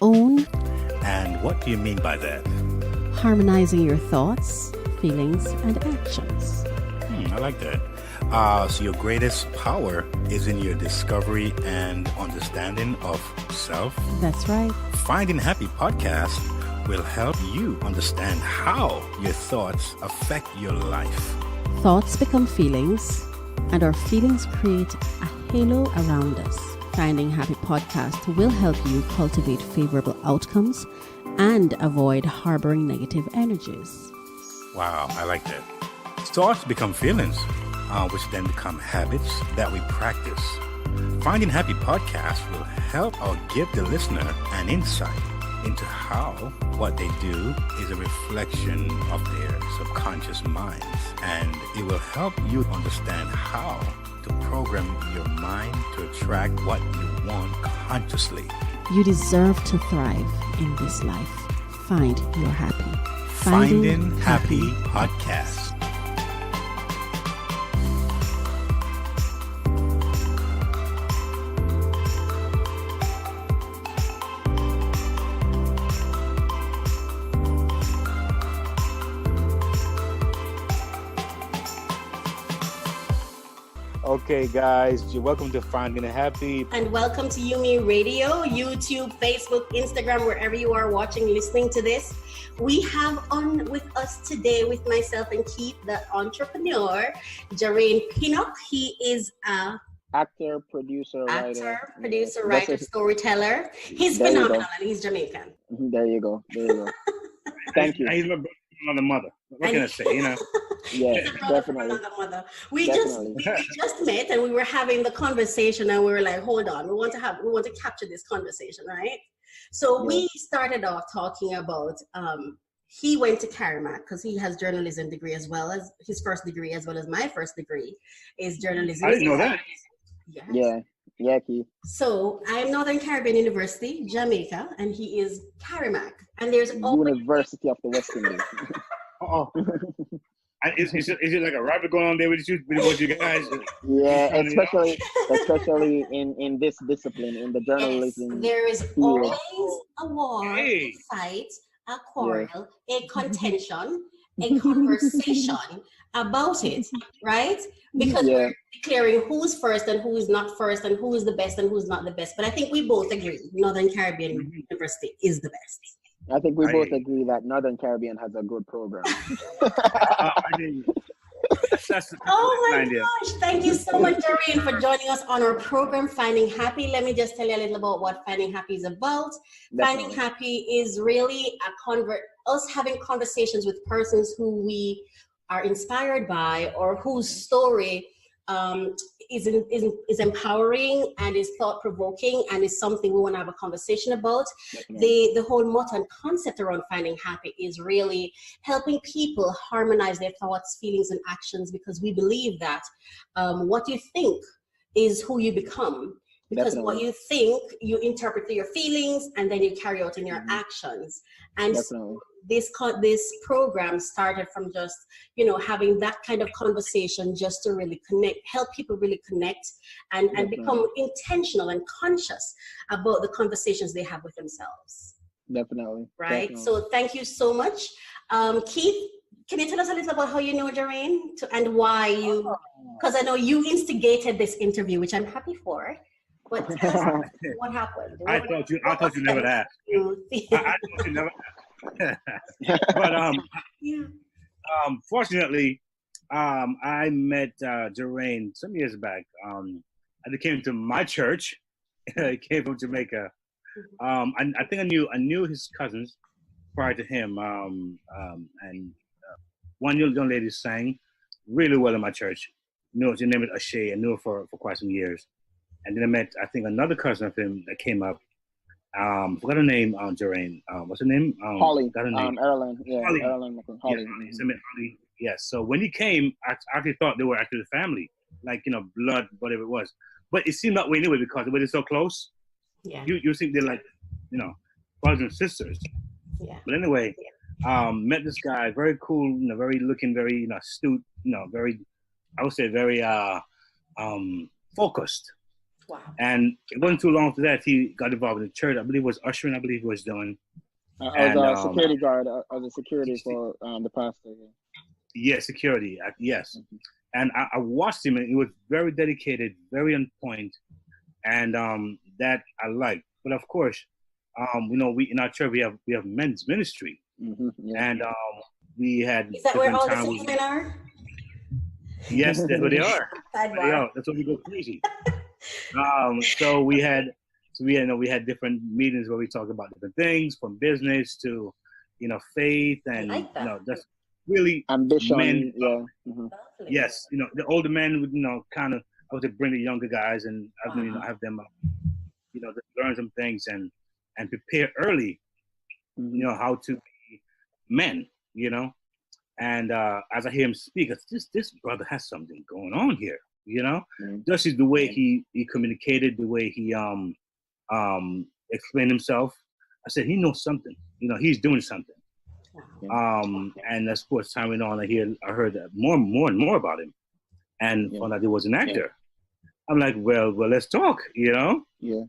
own. And what do you mean by that? Harmonizing your thoughts, feelings, and actions. I like that. So your greatest power is in your discovery and understanding of self. That's right. Finding Happy podcast will help you understand how your thoughts affect your life. Thoughts become feelings, and our feelings create a halo around us. Finding Happy podcast will help you cultivate favorable outcomes and avoid harboring negative energies. Wow, I like that. Thoughts become feelings, which then become habits that we practice. Finding Happy podcast will help or give the listener an insight into how what they do is a reflection of their subconscious minds. And it will help you understand how to program your mind to attract what you want consciously. You deserve to thrive in this life. Find your happy. Finding Happy podcast. Okay, guys, you're welcome to Finding Happy. And welcome to Yumi Radio, YouTube, Facebook, Instagram, wherever you are watching, listening to this. We have on with us today, with myself and Keith, the entrepreneur, Jarayne Pinnock. He is a actor, producer, writer, storyteller. He's phenomenal and he's Jamaican. There you go. Thank you. He's my brother, mother. What can I say? Yeah, definitely. We just met and we were having the conversation and we were like, hold on, we want to capture this conversation, right? So we started off talking about he went to Carrimack because he has journalism degree as well as his first degree, as well as my first degree is journalism. I didn't know that. Yes. Yeah, Keith. So I'm Northern Caribbean University, Jamaica, and he is Carrimack. And there's University of the West Indies. Is it like a rivalry going on there with you guys? Yeah, especially in this discipline, in the journalism. Yes, there is always a war, a fight, a quarrel, a contention, a conversation about it, right? Because we're declaring who's first and who is not first and who is the best and who's not the best. But I think we both agree Northern Caribbean University is the best. I think we both agree that Northern Caribbean has a good program. Oh my gosh. Thank you so much, Jarayne, for joining us on our program, Finding Happy. Let me just tell you a little about what Finding Happy is about. Definitely. Finding Happy is really us having conversations with persons who we are inspired by or whose story is empowering and is thought-provoking and is something we want to have a conversation about. The whole motto and concept around Finding Happy is really helping people harmonize their thoughts, feelings, and actions, because we believe that what you think is who you become. Because what you think, you interpret through your feelings, and then you carry out in your actions. And this program started from just, having that kind of conversation just to really connect, help people really connect and become intentional and conscious about the conversations they have with themselves. Definitely. Right? Definitely. So thank you so much. Keith, can you tell us a little about how you know Jarayne and why you, because I know you instigated this interview, which I'm happy for. But tell us what happened. I thought you never asked. I thought you never asked. But fortunately, I met Jarayne some years back. I came to my church. He came from Jamaica. I think I knew his cousins prior to him. And one young lady sang really well in my church. Her name is Ashay. I knew her for quite some years. And then I met, I think, another cousin of him that came up. Forgot her name, Jarayne. What's her name? Holly. Got her name. Erlen. Yeah, Holly. Holly. Yeah, Holly. Yes. So when he came, I actually thought they were actually the family, like, blood, whatever it was. But it seemed that way anyway because they were so close. Yeah. You think they're like, brothers and sisters. Yeah. But anyway, met this guy, very cool, very astute, very, I would say very focused. Wow. And it wasn't too long after that he got involved in the church. I believe it was ushering. I believe he was doing. I was a security guard. I was a security for the pastor. Yeah, security. Yes. And I watched him, and he was very dedicated, very on point, and that I liked. But of course, we in our church we have men's ministry, and we had. Is that where all the single men are? Yes, that's what they are. Sidebar. That's what we go crazy. So we had different meetings where we talk about different things, from business to, faith, and that's really ambition. Men. Yeah. Yes, the older men would kind of I would bring the younger guys and have them learn some things and prepare early, how to be men, and as I hear him speak, this brother has something going on here, just the way he communicated, the way he explained himself. I said he knows something, he's doing something. And of course, time went on, I heard more and more about him, and found out he was an actor. I'm like, well, let's talk,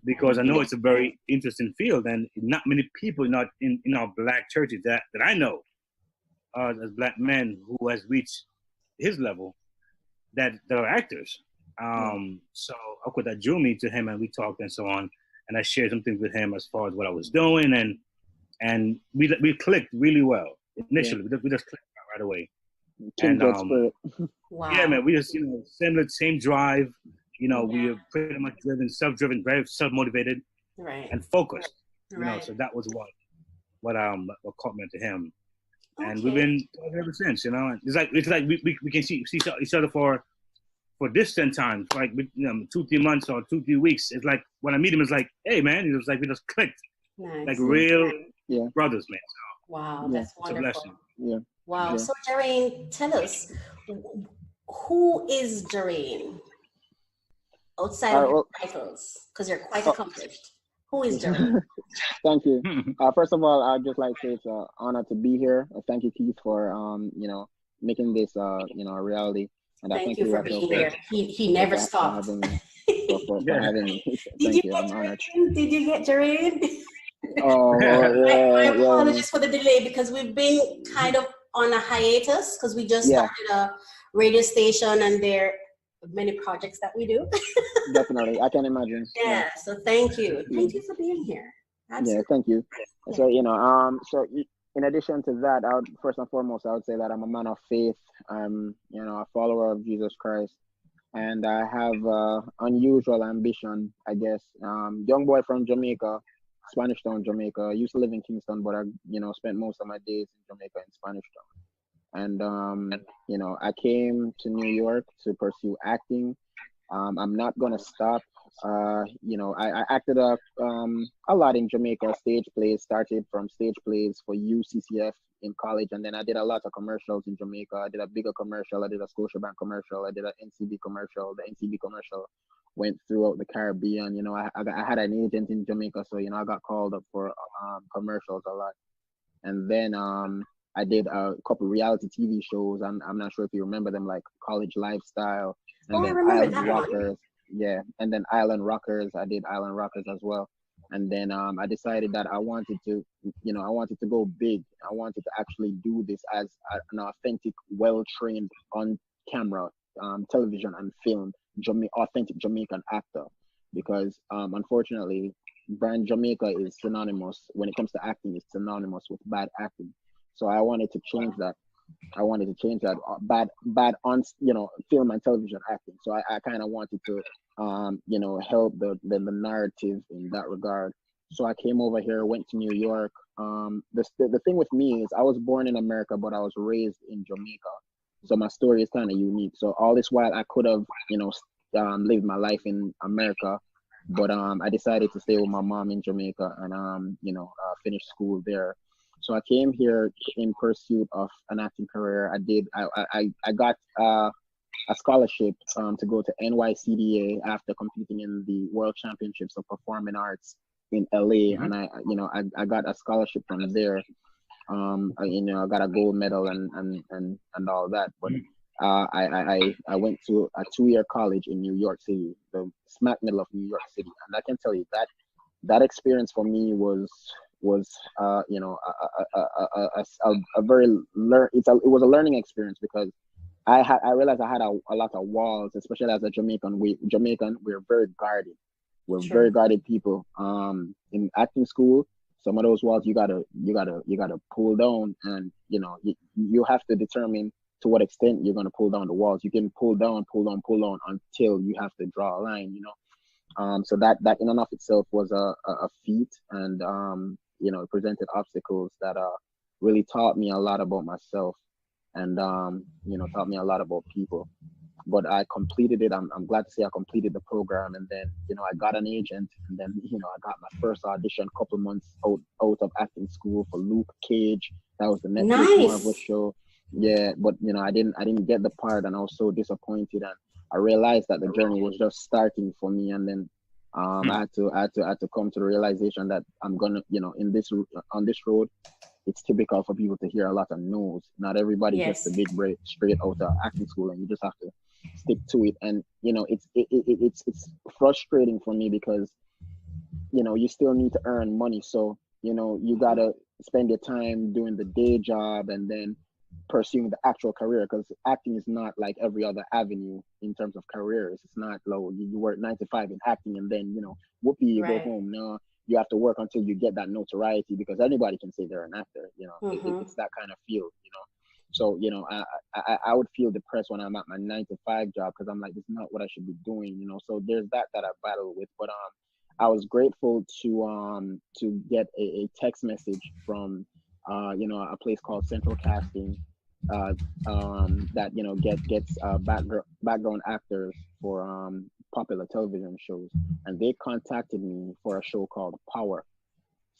because I know it's a very interesting field, and not many people, not in our black churches that I know, as black men who has reached his level, that are actors. So of course that drew me to him, and we talked and so on, and I shared some things with him as far as what I was doing, and we clicked really well initially. We just clicked right away. Wow. Yeah, man, we just same drive. We are pretty much self-driven, very self-motivated, right, and focused. Right. So that was what caught me to him, and we've been talking ever since. It's like we can see each other for distant times, like 2-3 months or 2-3 weeks. It's like when I meet him, it's like, hey man, it's like we just clicked, like real brothers, man. So, wow, that's wonderful. It's a blessing. Yeah. Wow. So Jarayne, tell us, who is Jarayne? Outside of your titles, because you're quite accomplished. Who is Jarayne? Thank you. First of all, I'd just like to say it's an honor to be here. Thank you, Keith, for making this a reality. And thank you for being here. He never stopped. For having me. Did you get Jarayne? My apologies for the delay, because we've been kind of on a hiatus because we just started a radio station, and there are many projects that we do. Definitely, I can imagine. Yeah. So thank you for being here. Absolutely. Yeah, thank you. So so in addition to that, first and foremost, I would say that I'm a man of faith. I'm a follower of Jesus Christ, and I have unusual ambition, I guess. Young boy from Jamaica, Spanish Town, Jamaica. I used to live in Kingston, but I spent most of my days in Jamaica in Spanish Town. And I came to New York to pursue acting. I'm not gonna stop. I acted a lot in Jamaica, stage plays. Started from stage plays for UCCF in college, and then I did a lot of commercials in Jamaica. I did a bigger commercial. I did a Scotiabank commercial. I did an NCB commercial. The NCB commercial went throughout the Caribbean. I had an agent in Jamaica, so I got called up for commercials a lot. And then I did a couple reality TV shows. I'm not sure if you remember them, like College Lifestyle, and then Island Rockers. Yeah, and then Island Rockers. I did Island Rockers as well. And then I decided that I wanted to go big. I wanted to actually do this as an authentic, well-trained on camera, television and film, authentic Jamaican actor. Because unfortunately, brand Jamaica is synonymous, when it comes to acting, is synonymous with bad acting. So I wanted to change that. Bad on film and television acting. So I kind of wanted to help the narrative in that regard. So I came over here, went to New York. The thing with me is I was born in America, but I was raised in Jamaica. So my story is kind of unique. So all this while I could have lived my life in America, but I decided to stay with my mom in Jamaica and finish school there. So I came here in pursuit of an acting career. I got a scholarship to go to NYCDA after competing in the World Championships of Performing Arts in LA, and I got a scholarship from there. I got a gold medal and all that. But I went to a 2-year college in New York City, the smack middle of New York City, and I can tell you that that experience for me was you know, a very it was a learning experience, because I realized I had a lot of walls, especially as a Jamaican. We're very guarded. We're Sure. very guarded people. In acting school, some of those walls you gotta pull down, and you know, you have to determine to what extent you're gonna pull down the walls. You can pull down until you have to draw a line. You know, so that in and of itself was a feat, and you know, it presented obstacles that really taught me a lot about myself, and you know, taught me a lot about people. But I completed it. I'm glad to say I completed the program, and then, you know, I got an agent, and then, you know, I got my first audition a couple months out of acting school for Luke Cage. That was the Netflix Marvel show. Yeah, but you know, I didn't get the part, and I was so disappointed, and I realized that the journey was just starting for me, and then I had to come to the realization that I'm gonna, you know, on this road, it's typical for people to hear a lot of no's. Not everybody gets the big break straight out of acting school, and you just have to stick to it. And you know, it's frustrating for me, because you know, you still need to earn money, so you know, you gotta spend your time doing the day job and then pursuing the actual career, because acting is not like every other avenue in terms of careers. It's not low. You work 9 to 5 in acting, and then, you know, whoopee, you go home. No, you have to work until you get that notoriety, because anybody can say they're an actor. You know, it's that kind of field. You know, so you know, I would feel depressed when I'm at my 9 to 5 job, because I'm like, this is not what I should be doing. You know, so there's that I battle with. But I was grateful to get a text message from you know, a place called Central Casting, that, you know, gets background actors for popular television shows, and they contacted me for a show called Power.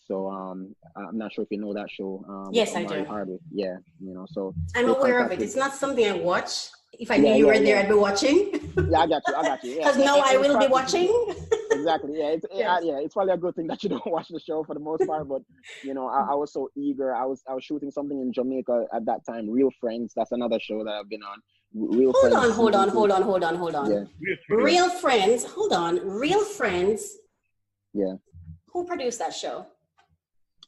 So I'm not sure if you know that show. Yes, I do. Hardwick. Yeah, you know, so I'm aware of it. It's not something I watch. If I knew Yeah, you yeah, were there, yeah. I'd be watching. Yeah, I got you. Because now I will be watching. Exactly. Yeah, Yes. it's probably a good thing that you don't watch the show for the most part. But you know, I was so eager. I was shooting something in Jamaica at that time. Real Friends. That's another show that I've been on. Real Friends. Hold on. Yeah. Real Friends. Hold on. Real Friends. Yeah. Who produced that show?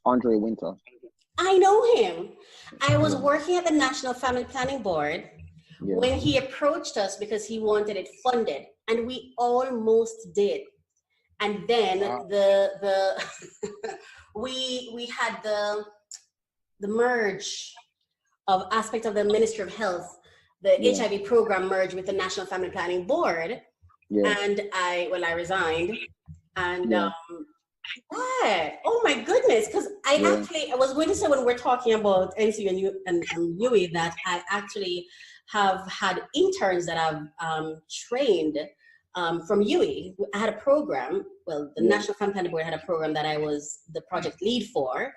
Andre Winter. I know him. I was working at the National Family Planning Board when he approached us because he wanted it funded, and we almost did. And then the we had the merge of aspect of the Ministry of Health, the HIV program merged with the National Family Planning Board, and I resigned, and what? Oh my goodness! Because I was going to say, when we're talking about NCU and UE, that I actually have had interns that I've trained from UE. I had a program. Well, the National Family Planning Board had a program that I was the project lead for,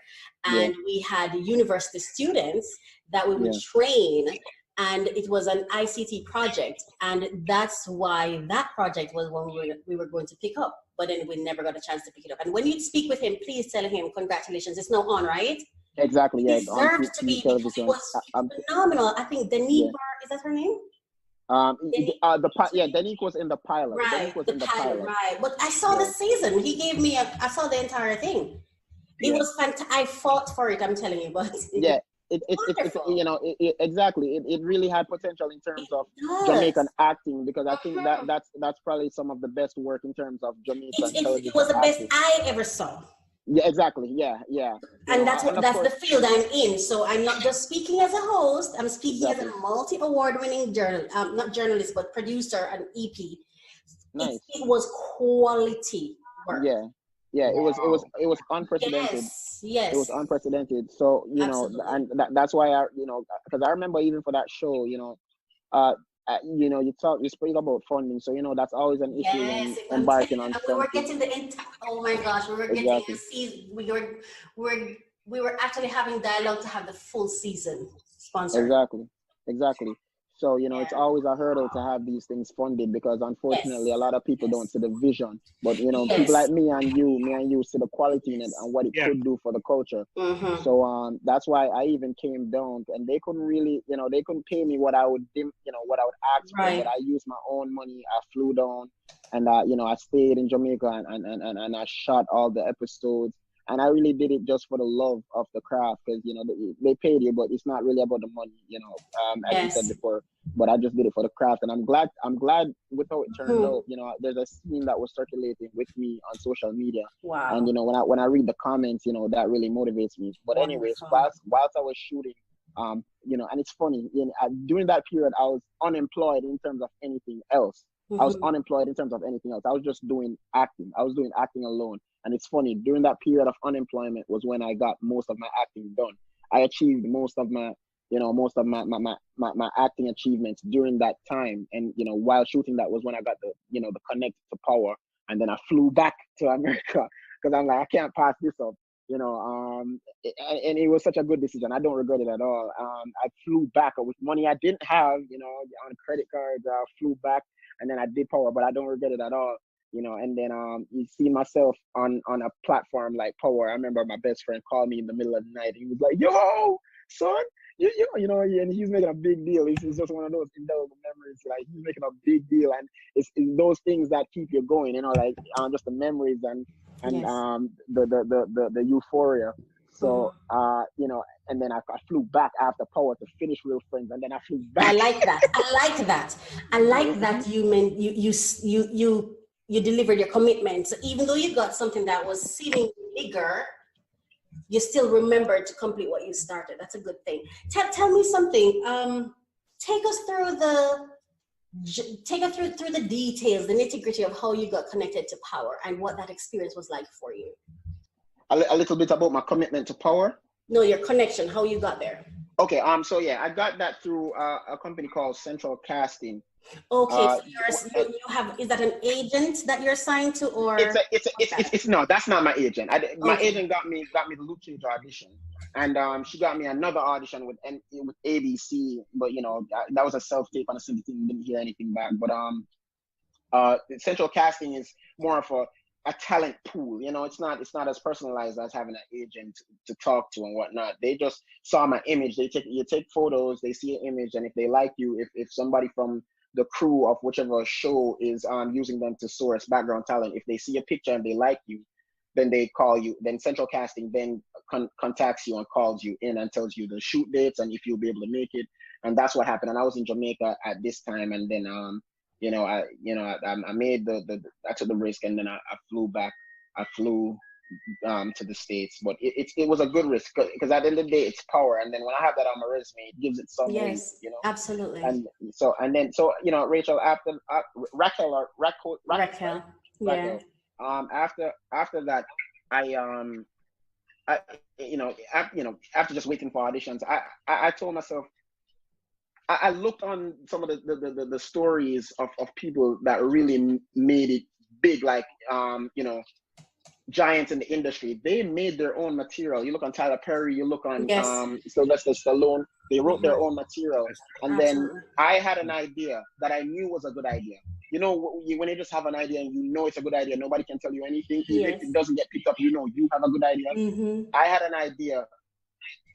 and we had university students that we would train. And it was an ICT project, and that's why that project was one we were going to pick up, but then we never got a chance to pick it up. And when you speak with him, please tell him congratulations. It's now on, right? Exactly. Yeah. It deserves to be, because it was phenomenal. I think Danique, is that her name? Danique was in the pilot. Right, the pilot. Right. But I saw the season. He gave me I saw the entire thing. It was fantastic. I fought for it, I'm telling you, but it's you know, exactly. It really had potential in terms of Jamaican acting, because I think that's probably some of the best work in terms of Jamaican television. It was the best I ever saw. Yeah, exactly. Yeah. And that's the field I'm in. So I'm not just speaking as a host. I'm speaking as a multi-award-winning not journalist, but producer and EP. Nice. It was quality work. Yeah, it was unprecedented. Yes. It was unprecedented. So, you know, and that's why because I remember even for that show, you know, you know, you speak about funding. So, you know, that's always an issue when embarking on something. We were getting oh my gosh, we were getting the season. We were actually having dialogue to have the full season sponsored. Exactly. So, it's always a hurdle to have these things funded because unfortunately a lot of people don't see the vision. But, people like me and you see the quality in it and what it could do for the culture. Mm-hmm. So that's why I even came down, and they couldn't really, they couldn't pay me what I would, what I would ask for. But I used my own money. I flew down and, I stayed in Jamaica and I shot all the episodes. And I really did it just for the love of the craft because, they paid you, but it's not really about the money, as you said before. But I just did it for the craft. And I'm glad with how it turned out. There's a scene that was circulating with me on social media. Wow. And, when I read the comments, that really motivates me. But anyways, whilst I was shooting, and it's funny, during that period, I was unemployed in terms of anything else. I was unemployed in terms of anything else. I was just doing acting. I was doing acting alone. And it's funny, during that period of unemployment was when I got most of my acting done. I achieved most of my acting achievements during that time. And, while shooting that was when I got the connect to power. And then I flew back to America because I'm like, I can't pass this up, and it was such a good decision. I don't regret it at all. I flew back with money I didn't have, on credit cards. I flew back and then I did power, but I don't regret it at all. And then you see myself on a platform like Power. I remember my best friend called me in the middle of the night. He was like, "Yo, son, and he's making a big deal. It's just one of those indelible memories. Like he's making a big deal, and it's those things that keep you going. Like just the memories and the euphoria. So and then I flew back after Power to finish Real Friends, and then I flew back. I like that you meant you delivered your commitment. So even though you got something that was seemingly bigger, you still remembered to complete what you started. That's a good thing. Tell me something. Take us through the details, the nitty-gritty of how you got connected to Power and what that experience was like for you. A little bit about my commitment to Power. No, your connection, how you got there. Okay. So yeah, I got that through a company called Central Casting. Okay, so you have, is that an agent that you're signed to, or it's no, that's not my agent. My agent got me the Luke Cage audition, and she got me another audition with ABC, but that was a self tape on a single thing. Didn't hear anything back. But Central Casting is more of a talent pool. It's not as personalized as having an agent to talk to and whatnot. They just saw my image. You take photos, they see an image, and if they like you, if somebody from the crew of whichever show is using them to source background talent, if they see a picture and they like you, then they call you. Then Central Casting then contacts you and calls you in and tells you the shoot dates and if you'll be able to make it. And that's what happened. And I was in Jamaica at this time, and then I made I took the risk, and then I flew back. I flew to the States, but it was a good risk because at the end of the day, it's Power. And then when I have that on my resume, it gives it some weight, absolutely. And so Rachel, after Raquel, yeah. After that, after just waiting for auditions, I told myself, I looked on some of the stories of people that really made it big, like giants in the industry. They made their own material. You look on Tyler Perry, you look on Sylvester Stallone, they wrote their own material. And then I had an idea that I knew was a good idea. When you just have an idea and it's a good idea, nobody can tell you anything. Even if it doesn't get picked up, you have a good idea. I had an idea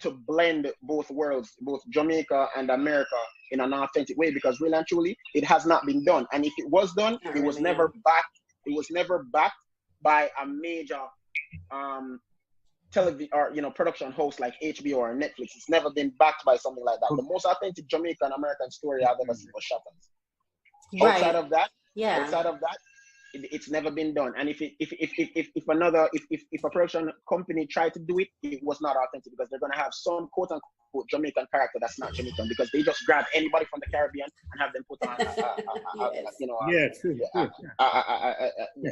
to blend both worlds, both Jamaica and America, in an authentic way, because really and truly, it has not been done. And if it was done, it was never backed. It was never backed by a major television or production host like HBO or Netflix. It's never been backed by something like that. The most authentic Jamaican American story I've ever seen was Shutters. Outside of that, it's never been done. And if a production company tried to do it, it was not authentic, because they're gonna have some quote unquote Jamaican character that's not Jamaican, because they just grab anybody from the Caribbean and have them put on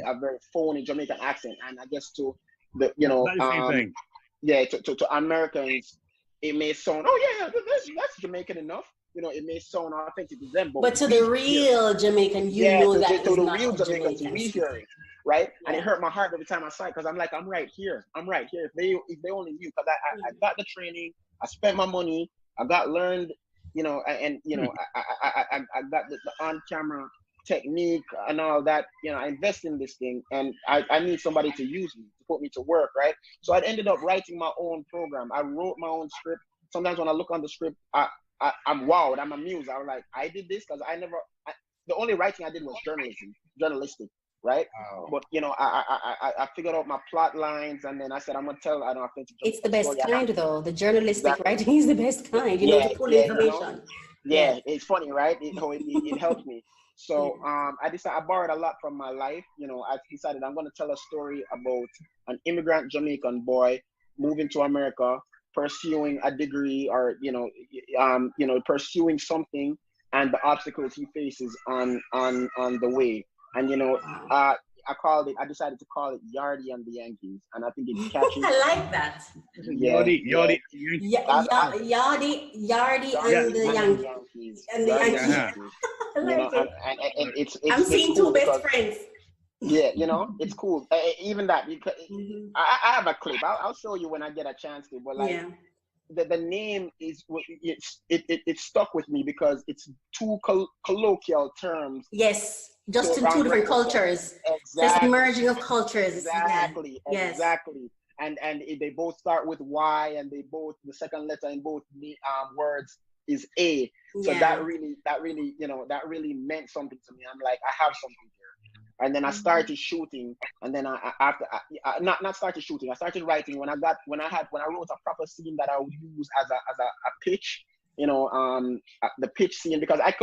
a very phony Jamaican accent. And I guess to the to Americans, it may sound, that's Jamaican enough. It may sound authentic to them, but to the real Jamaican, to the real Jamaicans, we hear it, right? And it hurt my heart every time I saw it, because I'm like, I'm right here. If they only knew, because I got the training, I spent my money, I got learned you know, and you know, I got the on-camera technique and all that. You know, I invest in this thing, and I need somebody to use me, to put me to work, right? So I ended up writing my own program. I wrote my own script. Sometimes when I look on the script, I'm wowed. I'm amused. I was like, I did this because the only writing I did was journalistic, right? But you know, I figured out my plot lines, and then I said, I'm gonna tell an authentic. It's the best kind, though. The journalistic writing is the best kind. You know, to pull information. It's funny, right? It helped me. So I borrowed a lot from my life. You know, I decided I'm gonna tell a story about an immigrant Jamaican boy moving to America, pursuing a degree, or pursuing something, and the obstacles he faces on the way. And you know, I decided to call it Yardy and the Yankees, and I think it's catchy. I like that. Yardy and the Yankees. And the Yankees. I like it. And it's I'm seeing cool two best friends. Yeah, you know, it's cool. Even that, because I have a clip. I'll show you when I get a chance to. But like, the name is it stuck with me because it's two colloquial terms. Yes, just in two different cultures. Exactly. There's a merging of cultures. Exactly. Yeah. Exactly. And they both start with Y, and the second letter in both words is A. So that really meant something to me. I'm like, I have something here. And then I started shooting, and then I started writing when I wrote a proper scene that I would use as a pitch, you know, the pitch scene, because I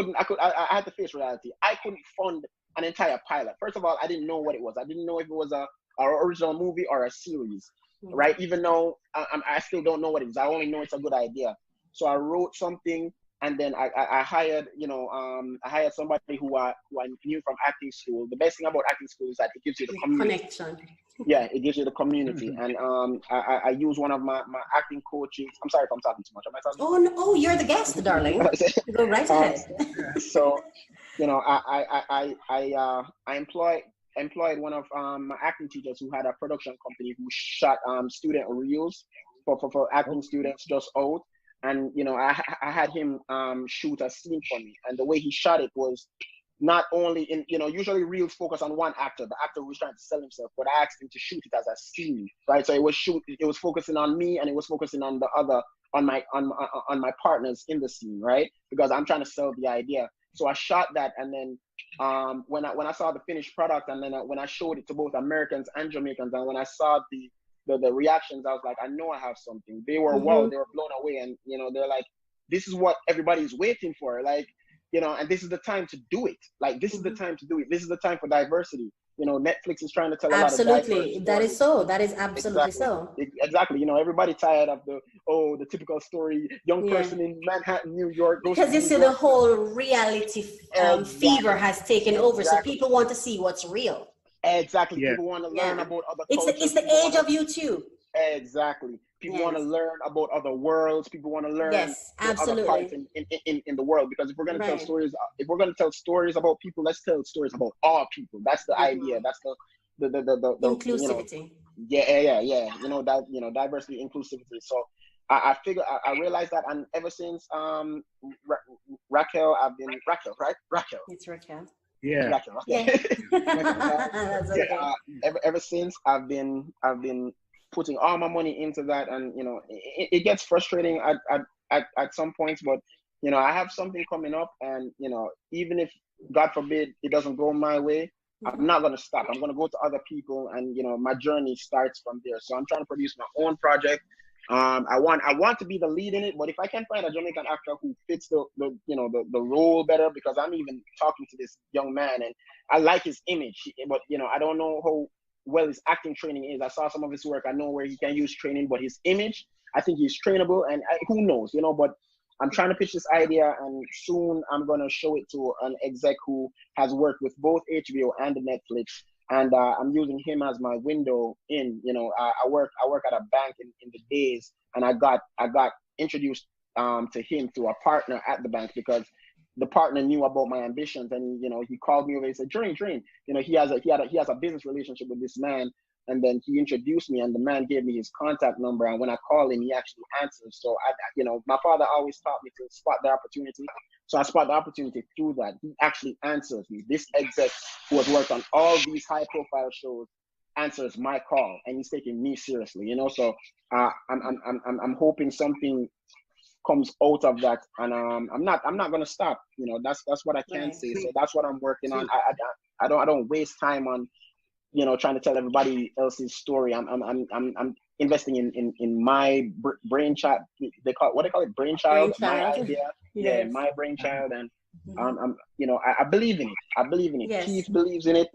had to face reality. I couldn't fund an entire pilot. First of all, I didn't know what it was. I didn't know if it was a original movie or a series, right? Even though I still don't know what it is. I only know it's a good idea. So I wrote something, and then I hired, I hired somebody who I knew from acting school. The best thing about acting school is that it gives you the community. Connection. Yeah, it gives you the community. And I use one of my acting coaches. I'm sorry if I'm talking too much. Am I talking? Oh, no, you're the guest, darling. Go right ahead. So, you know, I employed one of my acting teachers who had a production company who shot student reels for acting students just out. And, you know, I had him shoot a scene for me. And the way he shot it was not only in, you know, usually reels focus on one actor, the actor who was trying to sell himself, but I asked him to shoot it as a scene, right? So it was focusing on me, and it was focusing on my partners in the scene, right? Because I'm trying to sell the idea. So I shot that, and then when I saw the finished product, and then when I showed it to both Americans and Jamaicans, and when I saw the reactions, I was like, I know I have something. They were they were blown away, and you know, they're like, this is what everybody's waiting for, like, you know, and this is the time to do it. Like, this is the time to do it. This is the time for diversity. You know, Netflix is trying to tell a lot of Absolutely, that is so. That is absolutely so. Exactly. You know, everybody tired of the typical story, young person in Manhattan, New York. Because you see, the whole reality fever has taken over, so people want to see what's real. Exactly. Yeah. People want to learn about other cultures. It's the age of YouTube. Exactly. People want to learn about other worlds. People want to learn other parts in the world. Because if we're going to tell stories, about people, let's tell stories about all people. That's the idea. That's the inclusivity. Yeah. You know, that, you know, diversity, inclusivity. So I realized that, and ever since Raquel, right? Raquel. It's Raquel. Yeah. Raquel, okay. Ever since I've been putting all my money into that, and you know, it gets frustrating at some points, but you know, I have something coming up, and you know, even if God forbid it doesn't go my way, I'm not going to stop. I'm going to go to other people, and you know, my journey starts from there. So I'm trying to produce my own project. I want to be the lead in it, but if I can find a Jamaican actor who fits the role better, because I'm even talking to this young man and I like his image, but you know, I don't know how well his acting training is. I saw some of his work. I know where he can use training, but his image, I think he's trainable, and who knows, you know, but I'm trying to pitch this idea, and soon I'm going to show it to an exec who has worked with both HBO and Netflix. And I'm using him as my window in. You know, I work at a bank in the days, and I got introduced to him through a partner at the bank, because the partner knew about my ambitions, and you know, he called me over and said, Jarayne, you know, he has a business relationship with this man And then he introduced me, and the man gave me his contact number. And when I call him, he actually answers. So my father always taught me to spot the opportunity. So I spot the opportunity through that. He actually answers me. This exec who has worked on all these high-profile shows answers my call, and he's taking me seriously. So I'm hoping something comes out of that, and I'm not gonna stop. That's what I can say. So that's what I'm working on. I don't waste time on trying to tell everybody else's story. I'm investing in my brainchild. What they call it, brainchild. My idea. Yes. Yeah, my brainchild, and I believe in it. I believe in it. Yes. Keith believes in it.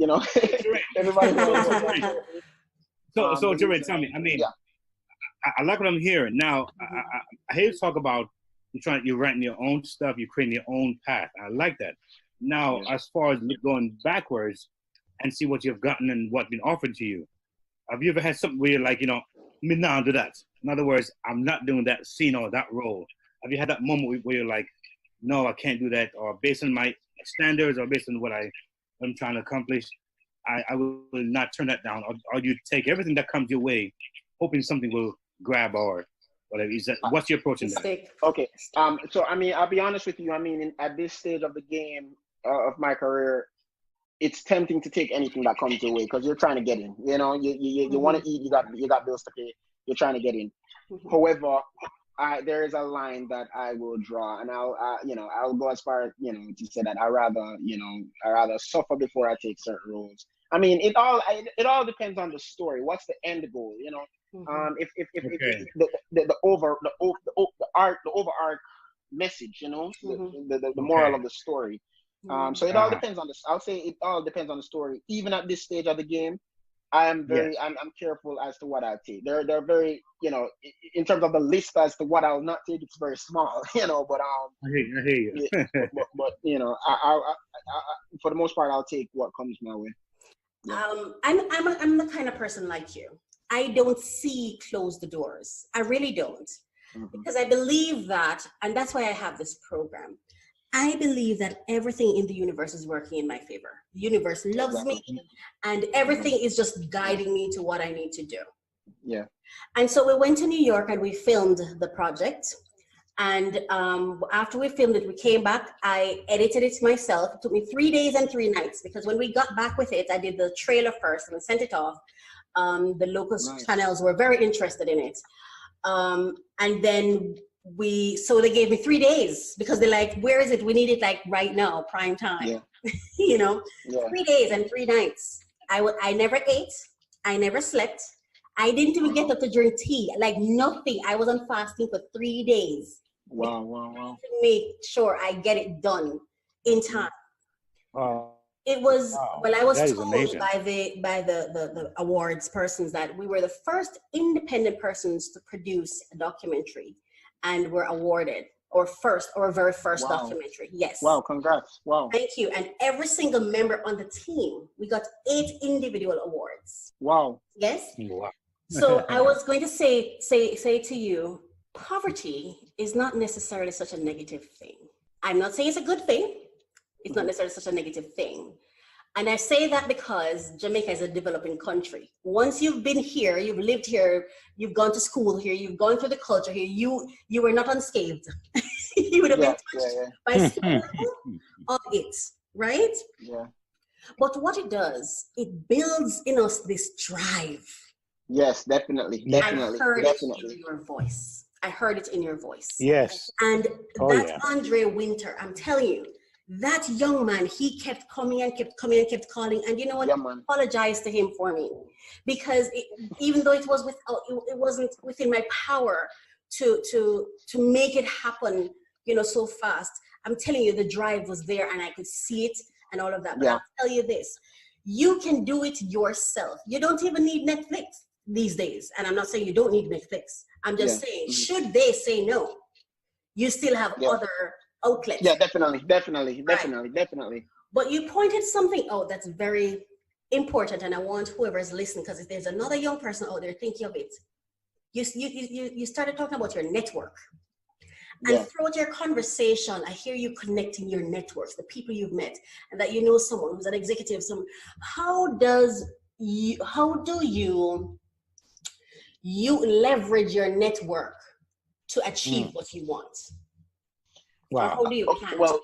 Everybody knows. So Jarayne, tell me. I mean, I like what I'm hearing. Now, I hear you talk about you're writing your own stuff, you're creating your own path. I like that. Now, as far as going backwards and see what you've gotten and what's been offered to you, have you ever had something where you're like, me now do that? In other words, I'm not doing that scene or that role. Have you had that moment where you're like, no, I can't do that, or based on my standards or based on what I'm trying to accomplish, I will not turn that down, or you take everything that comes your way, hoping something will grab or whatever? What's your approach in that? Okay. So I mean, I'll be honest with you. I mean, at this stage of the game of my career, it's tempting to take anything that comes your way because you're trying to get in. You want to eat. You got bills to pay. You're trying to get in. However, there is a line that I will draw, and I'll go as far as to say that I rather suffer before I take certain roles. I mean, it all depends on the story. What's the end goal? If the overarch message, the moral of the story. So it all depends on this. I'll say it all depends on the story. Even at this stage of the game, I'm careful as to what I take. They're very, in terms of the list as to what I'll not take, it's very small, but I hear you. but I for the most part, I'll take what comes my way. Yeah. I'm the kind of person like you. I don't see closed doors. I really don't. Because I believe that, and that's why I have this program. I believe that everything in the universe is working in my favor. The universe loves me, and everything is just guiding me to what I need to do. Yeah. And so we went to New York and we filmed the project. And after we filmed it, we came back. I edited it myself. It took me 3 days and 3 nights because when we got back with it, I did the trailer first and sent it off. The local channels were very interested in it. And then so they gave me 3 days because they're like, where is it? We need it like right now, prime time. Yeah. 3 days and 3 nights. I never ate. I never slept. I didn't even get up to drink tea, like nothing. I was on fasting for 3 days. Wow. To make sure I get it done in time. It was, I was told by the awards persons that we were the first independent persons to produce a documentary, and were awarded our very first documentary. Yes. Wow, congrats. Wow. Thank you. And every single member on the team, we got 8 individual awards. Wow. Yes. Wow. So I was going to say to you, poverty is not necessarily such a negative thing. I'm not saying it's a good thing. It's not necessarily such a negative thing. And I say that because Jamaica is a developing country. Once you've been here, you've lived here, you've gone to school here, you've gone through the culture here, you were not unscathed. You would have been touched by some of it, right? Yeah. But what it does, it builds in us this drive. Yes, definitely. I heard it in your voice. I heard it in your voice. Yes. And that's Andre Winter. I'm telling you, that young man, he kept coming and kept calling. And you know what? I apologize to him for me, because even though it wasn't within my power to make it happen, so fast. I'm telling you, the drive was there, and I could see it and all of that. But I'll tell you this: you can do it yourself. You don't even need Netflix these days. And I'm not saying you don't need Netflix. I'm just saying, should they say no, you still have other outlets. Yeah, definitely. But you pointed something out that's very important, and I want whoever's listening, because if there's another young person out there thinking of it, you started talking about your network. And throughout your conversation, I hear you connecting your networks, the people you've met, and that you know someone who's an executive. How does how do you leverage your network to achieve what you want? Or how do you plan?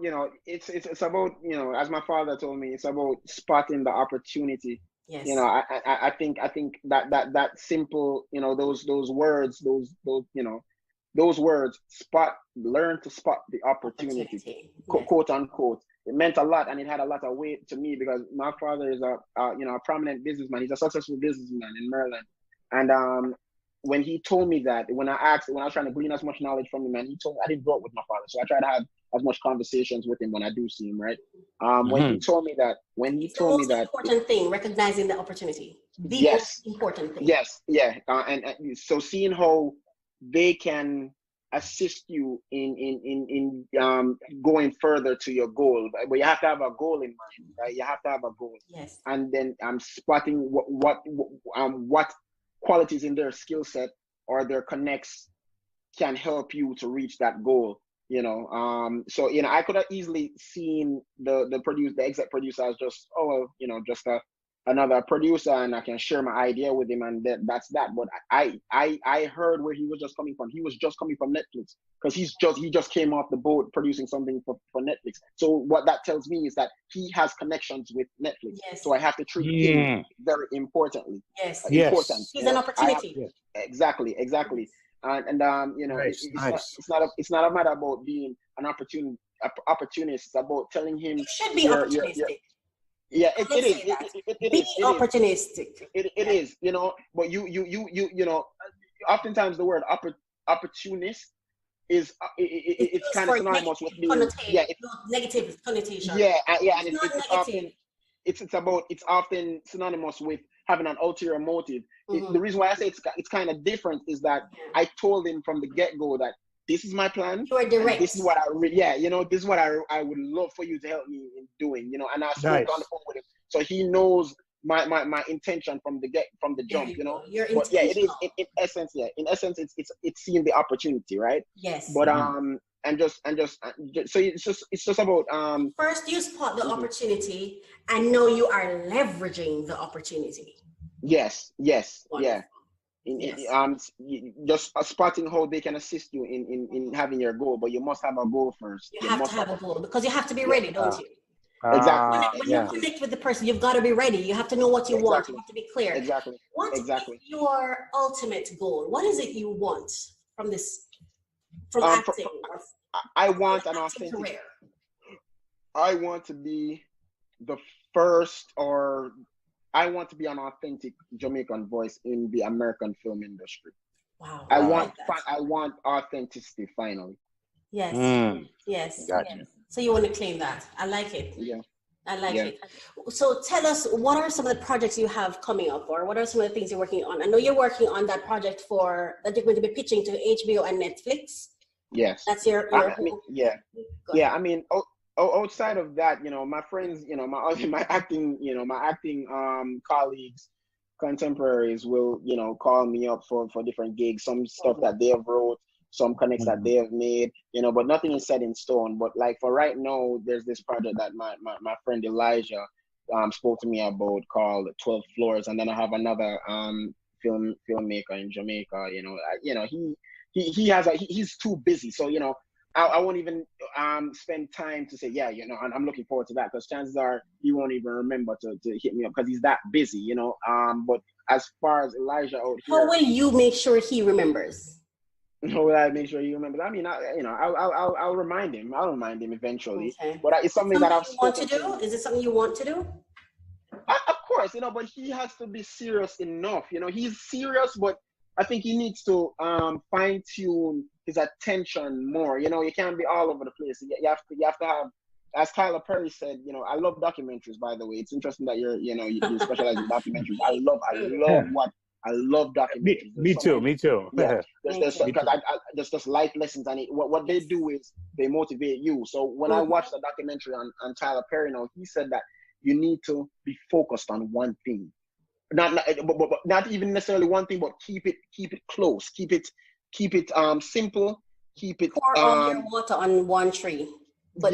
You know, it's about, you know, as my father told me, it's about spotting the opportunity. Yes. You know, I think that simple, you know, those words, those you know, those words, learn to spot the opportunity. Yes. Quote unquote. It meant a lot, and it had a lot of weight to me because my father is a prominent businessman. He's a successful businessman in Maryland, and when he told me that, when I was trying to glean as much knowledge from him, and he told me, I didn't grow up with my father, so I try to have as much conversations with him when I do see him, right? When he told me that, important thing, recognizing the opportunity. The most important thing. Yes, yeah, and so seeing how they can assist you in going further to your goal, but you have to have a goal in mind, right? You have to have a goal. Yes. And then spotting what qualities in their skill set or their connects can help you to reach that goal. You know, so you know, I could have easily seen the exec producer as just, oh well, you know, just another producer, and I can share my idea with him, and that's that. But I heard where he was just coming from. He was just coming from Netflix because he just came off the boat producing something for Netflix. So what that tells me is that he has connections with Netflix. Yes. So I have to treat him very importantly. Yes. Important. He's an opportunity. Exactly. And you know, nice. It's not a matter about being an opportunist. It's about telling him you should be opportunistic. Yeah, it is. Be opportunistic. It is, you know, but you know, oftentimes the word opportunist is it's kind of synonymous with being negative connotation. Yeah, and it's often synonymous with having an ulterior motive. The reason why I say it's kind of different is that I told him from the get-go that this is my plan. You are direct. This is what this is what I would love for you to help me in doing, you know. And I spoke on the phone with him, so he knows my intention from the jump, you know. But yeah, it is in essence, it's seeing the opportunity, right? Yes. But and just so it's just about first you spot the opportunity and know you are leveraging the opportunity. Yes. Wonderful. Yeah. Just spotting how they can assist you in having your goal, but you must have a goal first. You have to have a goal because you have to be ready, don't you? Exactly. When you connect with the person, you've got to be ready. You have to know what you want. You have to be clear. Exactly. What is your ultimate goal? What is it you want from this? From acting? I want an authentic career. I want to be the first, or I want to be an authentic Jamaican voice in the American film industry. Wow. I want authenticity finally. Yes. Yes. Gotcha. Yes. So you want to claim that. I like it. Yeah. I like it. So tell us, what are some of the projects you have coming up, or what are some of the things you're working on? I know you're working on that project that you're going to be pitching to HBO and Netflix. Yes. That's your I mean, outside of that, you know, my friends, you know, my acting colleagues, contemporaries will, you know, call me up for different gigs, some stuff that they have wrote, some connects that they have made, you know, but nothing is set in stone. But like for right now, there's this project that my friend Elijah spoke to me about called 12 Floors, and then I have another filmmaker in Jamaica. You know, he's too busy, so you know, I won't even spend time to say, yeah, you know, and I'm looking forward to that, because chances are he won't even remember to hit me up because he's that busy, you know. But as far as Elijah out here, how will you make sure he remembers? How will I make sure he remembers? I mean, I'll remind him. I'll remind him eventually. Okay. But it's something that I've spoken to. Is it something you want to do? Of course, you know, but he has to be serious enough. You know, he's serious, but I think he needs to fine tune his attention more. You know, you can't be all over the place. You have to have, as Tyler Perry said, you know, I love documentaries, by the way. It's interesting that you specialize in documentaries. I love documentaries. Me too. Yeah, there's just life lessons, and what they do is they motivate you. So when I watched the documentary on Tyler Perry, now he said that you need to be focused on one thing. Not even necessarily one thing, but keep it close, keep it simple, keep it pour all your water on one tree. But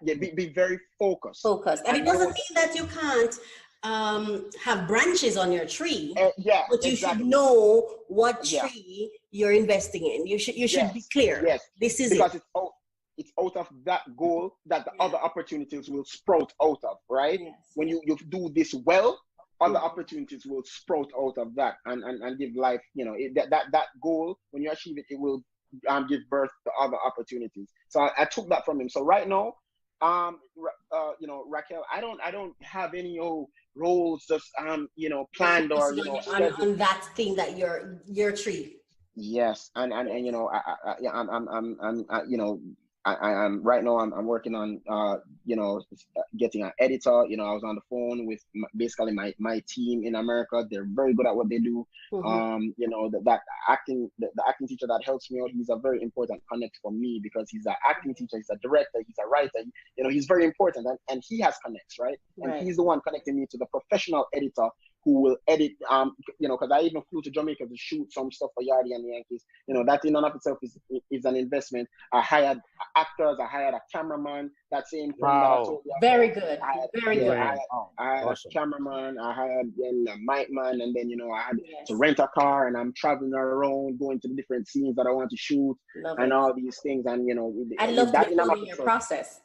be very focused. And it doesn't mean that you can't have branches on your tree. But you should know what tree you're investing in. You should be clear. Yes. This is because it's out of that goal that the other opportunities will sprout out of, right? Yes. When you do this well, other opportunities will sprout out of that and give life, that goal, when you achieve it, it will give birth to other opportunities. So I took that from him. So right now, Raquel, I don't have any roles just planned or on that thing that your tree. Yes, and I'm right now. I'm working on getting an editor. I was on the phone with basically my team in America. They're very good at what they do. The acting teacher that helps me out, he's a very important connect for me because he's an acting teacher, he's a director, he's a writer. He's very important, and he has connects, right? And he's the one connecting me to the professional editor who will edit, because I even flew to Jamaica to shoot some stuff for Yardy and the Yankees. That in and of itself is an investment. I hired actors, I hired a cameraman, that same friend that I told you about. Very good. Very good. I hired a cameraman, I hired a mic man, and then, I had to rent a car, and I'm traveling around, going to the different scenes that I want to shoot, all these things. And, I love that in your process.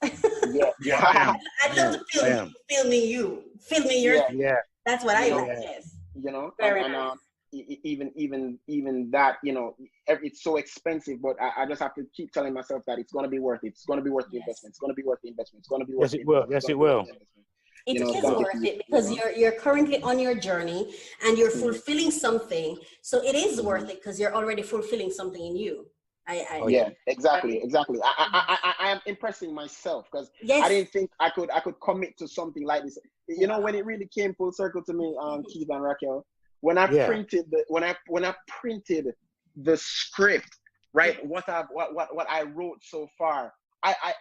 Yeah. I'd love to filming your That's what I like. Yes. Very nice. Even that, it's so expensive, but I just have to keep telling myself that it's going to be worth it. It's going to be worth the investment. It's going to be worth the investment. It's going to be worth it. Yes, it will. It is worth it because you're currently on your journey and you're fulfilling something. So it is worth it because you're already fulfilling something in you. Exactly. I am impressing myself because I didn't think I could commit to something like this. When it really came full circle to me, Keith and Raquel, when I printed the script, right? What I wrote so far, I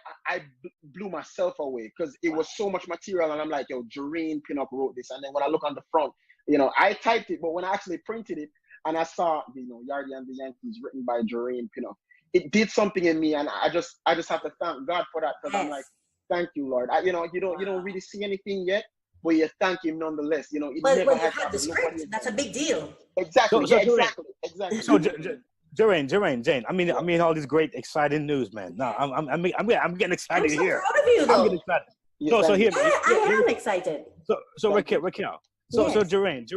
blew myself away because it was so much material, and I'm like, Jarayne Pinnock wrote this, and then when I look on the front, I typed it, but when I actually printed it and I saw, Yardy and the Yankees written by Jarayne Pinnock, it did something in me, and I just have to thank God for that because I'm like, thank you, Lord. You don't really see anything yet, but you thank Him nonetheless. But when you have the script, that's a big deal. Exactly. Exactly. So, Jarayne, Jane. I mean, all this great, exciting news, man. No, I'm getting excited here. I'm so proud of you, though. I'm getting excited. So here, I am excited. So Raquel. So Jarayne,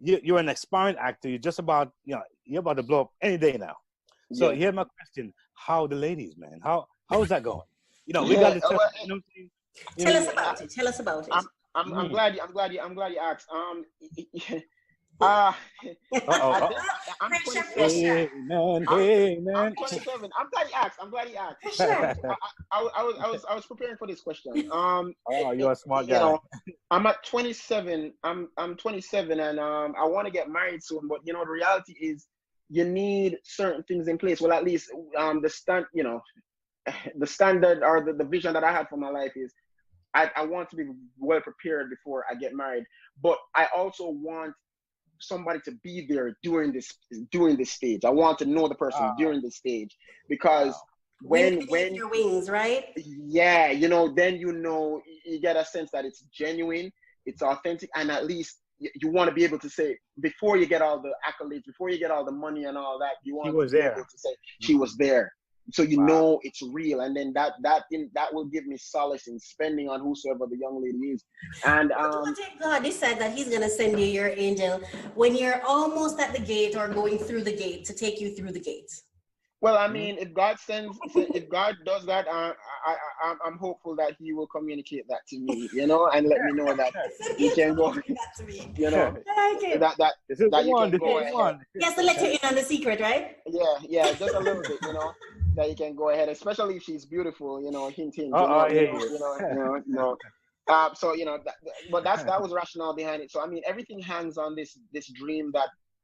you're an aspiring actor. You're just about, you're about to blow up any day now. So here's my question: how the ladies, man? How is that going? We got to tell us about it. Tell us about it. I'm glad you asked. I'm Pressure. Hey, man. I'm 27. I'm glad you asked. Sure. I was preparing for this question. You're a smart guy. I'm at 27. I'm 27, and I want to get married soon. But the reality is, you need certain things in place. Well, at least the standard or the vision that I have for my life is, I want to be well prepared before I get married. But I also want somebody to be there during this stage. I want to know the person during this stage, because when your wings, right? Yeah, then you get a sense that it's genuine, it's authentic, and at least you want to be able to say, before you get all the accolades, before you get all the money and all that, you want to be able to say she was there. So know it's real, and then that will give me solace in spending on whosoever the young lady is. And God, He said that He's gonna send you your angel when you're almost at the gate or going through the gate to take you through the gate. Well, I mean, if God does that, I'm hopeful that He will communicate that to me, and let me know that He can go. That you can go ahead. He has to let you in on the secret, right? Yeah, just a little bit, that you can go ahead, especially if she's beautiful, hint. But that was rationale behind it. So I mean, everything hangs on this dream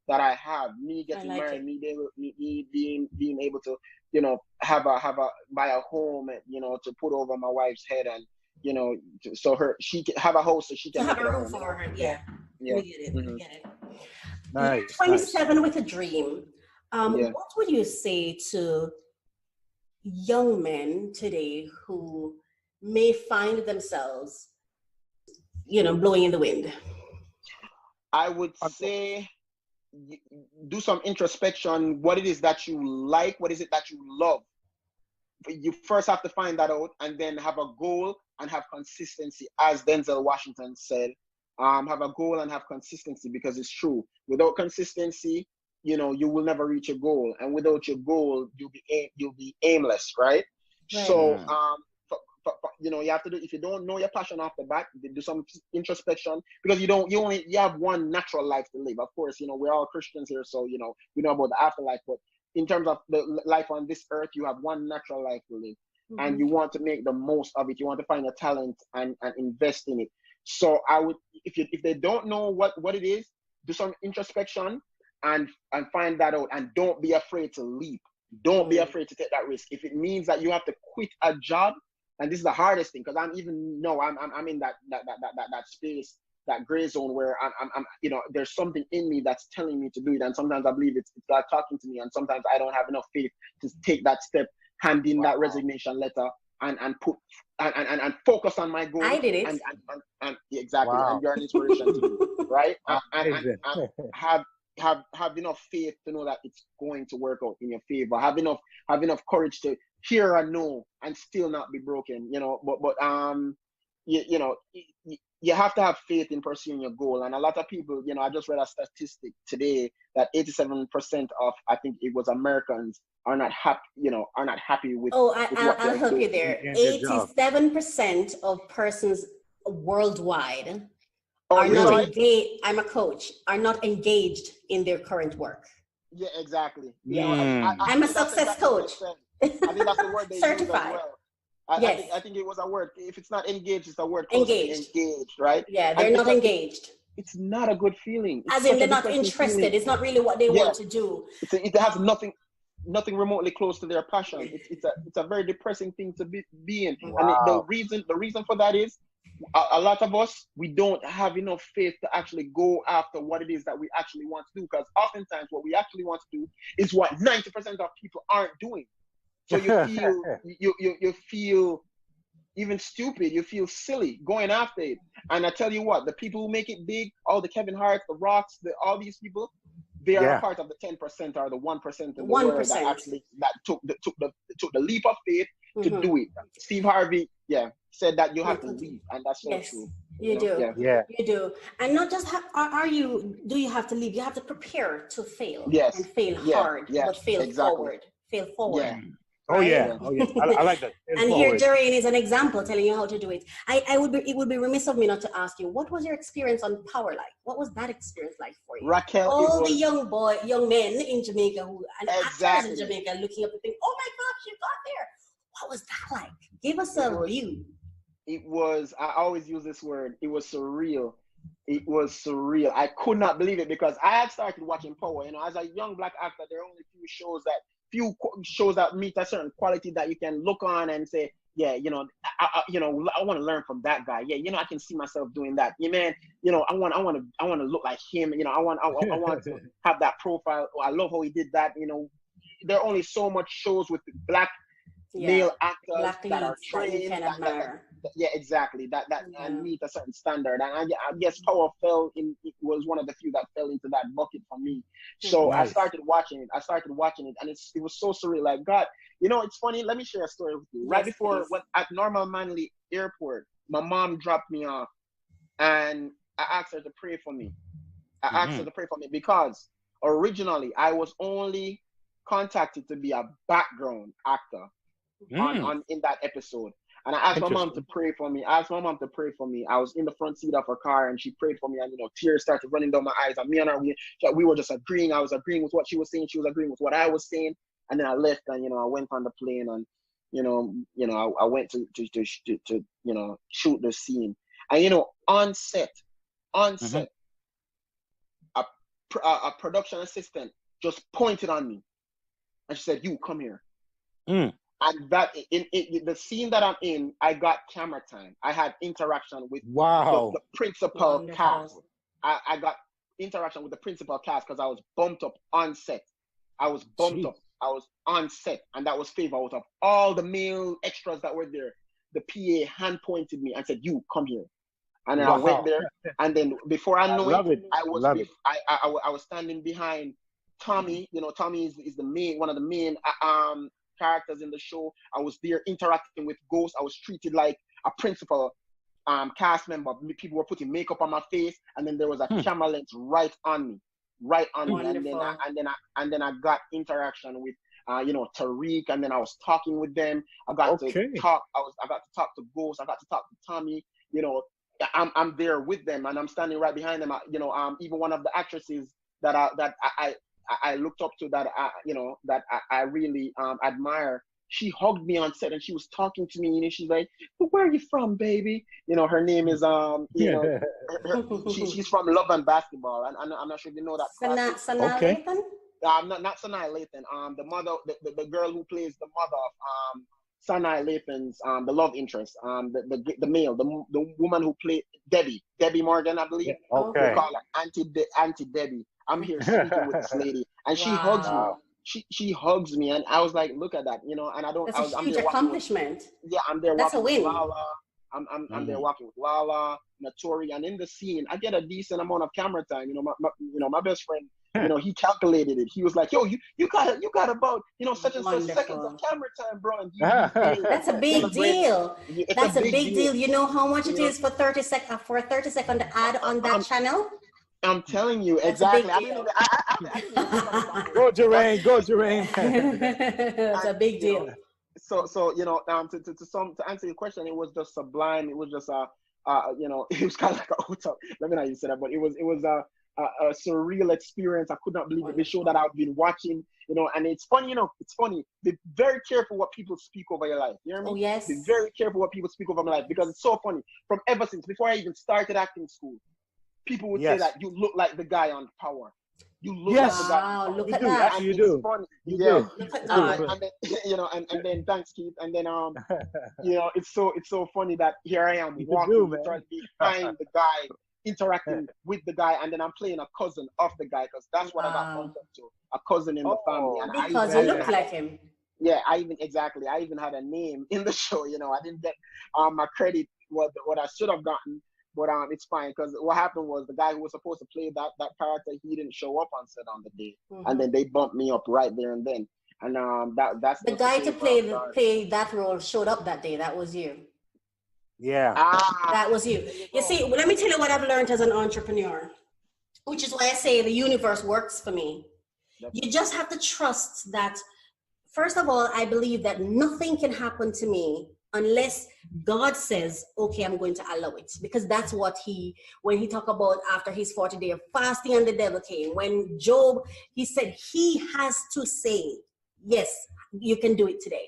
that I have, me getting married, me being able to, buy a home, to put over my wife's head, and so she can have a house, so she can have a room for her. Yeah. We get it. Mm-hmm. We get it. Nice. 27 with a dream. What would you say to young men today who may find themselves, blowing in the wind? I would say do some introspection. What it is that you like, what is it that you love? You first have to find that out, and then have a goal and have consistency, as Denzel Washington said. Have a goal and have consistency, because it's true. Without consistency, you will never reach a goal, and without your goal, you'll be aimless, right? So you have to do, if you don't know your passion off the bat, do some introspection, because you have one natural life to live. Of course, we're all Christians here, so we know about the afterlife, but in terms of the life on this earth, you have one natural life to live, and you want to make the most of it. You want to find a talent and invest in it. So I would, if they don't know what it is, do some introspection and find that out, and don't be afraid to leap. Don't be afraid to take that risk. If it means that you have to quit a job, and this is the hardest thing, because I'm in that space, that gray zone, where I'm there's something in me that's telling me to do it, and sometimes I believe it's God talking to me, and sometimes I don't have enough faith to take that step, hand in that resignation letter, and put and focus on my goal. I did it. And exactly, and you're an inspiration to me, right? And have enough faith to know that it's going to work out in your favor. Have enough courage to hear a no and still not be broken. You have to have faith in pursuing your goal. And a lot of people, I just read a statistic today that 87% of, I think it was, Americans are not happy with. I'll help you there. 87% of persons worldwide are not engaged. I'm a coach. Are not engaged in their current work. Yeah, exactly. I'm a success coach. I think that's the word they certified. Use as well. I think it was a word. If it's not engaged, it's a word. Engaged, right? Yeah, they're not engaged. It's not a good feeling. As in, they're not interested. Feeling. It's not really what they want to do. It has nothing remotely close to their passion. It's a very depressing thing to be in. Wow. And the reason for that is, a lot of us, we don't have enough faith to actually go after what it is that we actually want to do. Because oftentimes what we actually want to do is what 90% of people aren't doing. So you feel even stupid, you feel silly going after it. And I tell you what, the people who make it big, all the Kevin Harts, the Rocks, all these people, they are a part of the 10% or the 1% of the world that actually took the leap of faith to do it. Steve Harvey, said that you have to leave, and that's so true. You do. You do. And not just do you have to leave, you have to prepare to fail. Yes. And fail hard, but fail forward. Fail forward. Yeah. Oh yeah. I like that. And here Jarayne is an example telling you how to do it. It would be remiss of me not to ask you, what was your experience on Power Like? What was that experience like for you? Raquel, all the young men in Jamaica actors in Jamaica looking up and thinking, oh my gosh, you got there. What was that like? Give us a view. It was, I always use this word, it was surreal. It was surreal. I could not believe it, because I had started watching Power. As a young Black actor, there are only few shows that meet a certain quality that you can look on and say, I want to learn from that guy. I can see myself doing that. I want to look like him. I want to have that profile. I love how he did that. There are only so much shows with Black male actors that are trained. Exactly. That and meet a certain standard. And I guess Power it was one of the few that fell into that bucket for me. So nice. I started watching it, and it was so surreal. Like, God, it's funny. Let me share a story with you. Right before, at Normal Manley Airport, my mom dropped me off, and I asked her to pray for me. Because originally I was only contacted to be a background actor in that episode. And I asked my mom to pray for me. I was in the front seat of her car, and she prayed for me, and tears started running down my eyes. And me and her, we were just agreeing. I was agreeing with what she was saying. She was agreeing with what I was saying. And then I left, and I went on the plane, and I went to shoot the scene. And on set, a production assistant just pointed on me, and she said, "You come here." And that in the scene that I'm in, I got camera time. I had interaction with the principal cast. I got interaction with the principal cast because I was bumped up on set. I was bumped up was on set, and that was Favor. Out of all the male extras that were there, the PA hand pointed me and said, "You come here." And then I went there, and then before I know it, I was standing behind Tommy. You know, Tommy is the main, one of the main characters in the show. I was there interacting with Ghost. I was treated like a principal cast member. People were putting makeup on my face, and then there was a camera lens right on me. And then I got interaction with Tariq, and then I was talking with them. I got to talk to Ghost. I got to talk to Tommy. You know, I'm there with them, and I'm standing right behind them. Even one of the actresses that I looked up to, that I really admire. She hugged me on set, and she was talking to me. She's like, "Where are you from, baby?" Her name is she's from Love and Basketball, and I'm not sure if you know that. Sanaa Lathan? Not Sanaa Lathan. The mother, the girl who plays the mother of Sanaa Lathan's the love interest, the male, the woman who played Debbie Morgan, I believe. Okay. They call her Auntie Debbie. I'm here speaking with this lady, and she hugs me. She hugs me, and I was like, look at that, and I don't. That's a huge accomplishment. I'm there. That's walking a win. With Lala. I'm there walking with Lala, Notori, and in the scene, I get a decent amount of camera time. My best friend, he calculated it. He was like, "Yo, you got about such and such seconds of camera time, bro." And that's a big deal. That's a big deal. You know how much it is for 30-second ad on that channel? I'm telling you, exactly. Go Jarayne. It's a big deal. So to answer your question, it was just sublime. It was just it was kind of like let me not even say that, but it was a surreal experience. I could not believe it. The show that I've been watching, and it's funny. It's funny. Be very careful what people speak over your life. You know what I mean? Oh yes. Be very careful what people speak over my life, because it's so funny. From ever since before I even started acting school, people would say that you look like the guy on Power. You look like the guy. Wow, look at that. You do. Funny. You do. Look at that. And then, and then thanks, Keith. And then it's so funny that here I am walking behind the guy, interacting with the guy, and then I'm playing a cousin of the guy, because that's what I got bumped up to, a cousin in the family. And because you look like him. Yeah, I even had a name in the show. I didn't get my credit what I should have gotten. But it's fine, because what happened was the guy who was supposed to play that character, he didn't show up on set on the day, and then they bumped me up right there and then. And that's the guy to play that role showed up that day. That was you. Yeah. That was you. You see, let me tell you what I've learned as an entrepreneur, which is why I say the universe works for me. You just have to trust that. First of all, I believe that nothing can happen to me unless God says, okay, I'm going to allow it. Because that's what when he talked about after his 40-day of fasting and the devil came, when Job, he said he has to say, yes, you can do it today.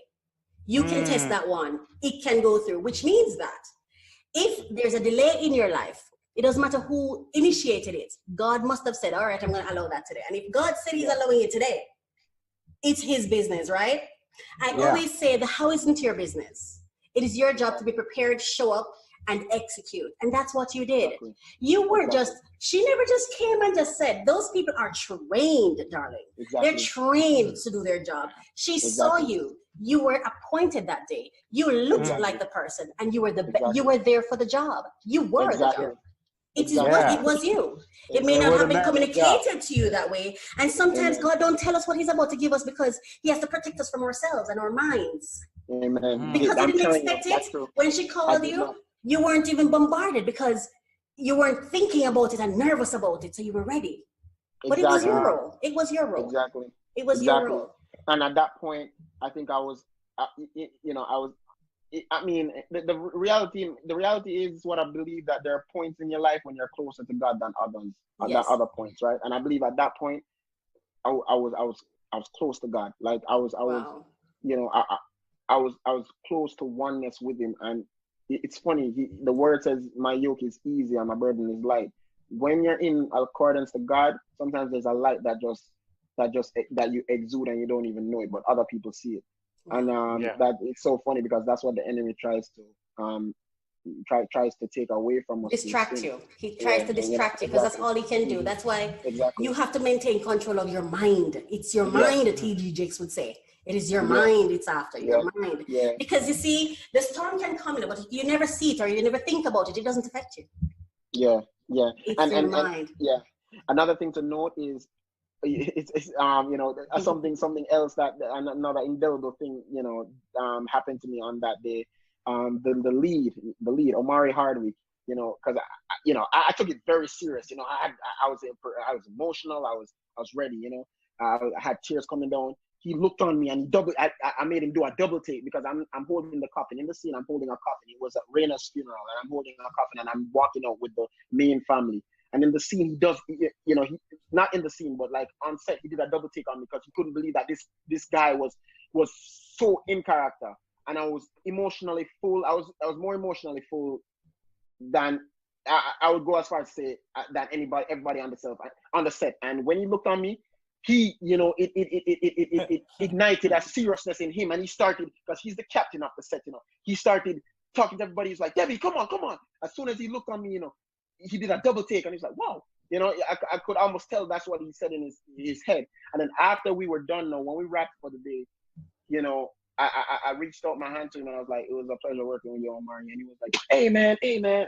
You can test that one. It can go through, which means that if there's a delay in your life, it doesn't matter who initiated it. God must have said, all right, I'm going to allow that today. And if God said he's allowing it today, it's his business, right? I always say the how isn't your business. It is your job to be prepared, show up, and execute. And that's what you did. You were she never just came and just said, those people are trained, darling. They're trained to do their job. She saw you. You were appointed that day. You looked like the person, and you were you were there for the job. You were the job. It was you. It may not have been communicated to you that way. And sometimes God don't tell us what he's about to give us, because he has to protect us from ourselves and our minds. Amen. Because I didn't expect it. When she called you, you weren't even bombarded, because you weren't thinking about it and nervous about it. So you were ready. But it was your role. It was your role. Exactly. It was your role. And at that point, I think I was, the reality is what I believe, that there are points in your life when you're closer to God than others, than other points, right? And I believe at that point, I was close to God. Like I was close to oneness with him. And it's funny, the word says, my yoke is easy and my burden is light. When you're in accordance to God, sometimes there's a light that you exude and you don't even know it, but other people see it. And that it's so funny, because that's what the enemy tries to tries to take away from us. Distract you. He tries to distract you because that's all he can do. That's why you have to maintain control of your mind. It's your mind, T.D. Jakes would say. It is your mind it's after, your mind. Yeah. Because you see, the storm can come in, but if you never see it or you never think about it, it doesn't affect you. Yeah. It's your mind. Another thing to note is, it's something else that another indelible thing happened to me on that day. The lead Omari Hardwick, because I took it very serious. I was emotional. I was ready. I had tears coming down. He looked on me and I made him do a double take because I'm holding the coffin. In the scene, I'm holding a coffin. It was at Raina's funeral and I'm holding a coffin and I'm walking out with the main family. And in the scene, he does, he not in the scene, but like on set, he did a double take on me because he couldn't believe that this guy was so in character. And I was emotionally full. I was more emotionally full than I would go as far as to say than everybody on the set. And when he looked on me, he, it ignited a seriousness in him, and he started, because he's the captain of the set, he started talking to everybody. He's like, Debbie, come on. As soon as he looked on me, he did a double take, and he's like, wow. I could almost tell that's what he said in his head. And then after we were done, when we wrapped for the day, I reached out my hand to him and I was like, it was a pleasure working with you, Omari. And he was like, hey man,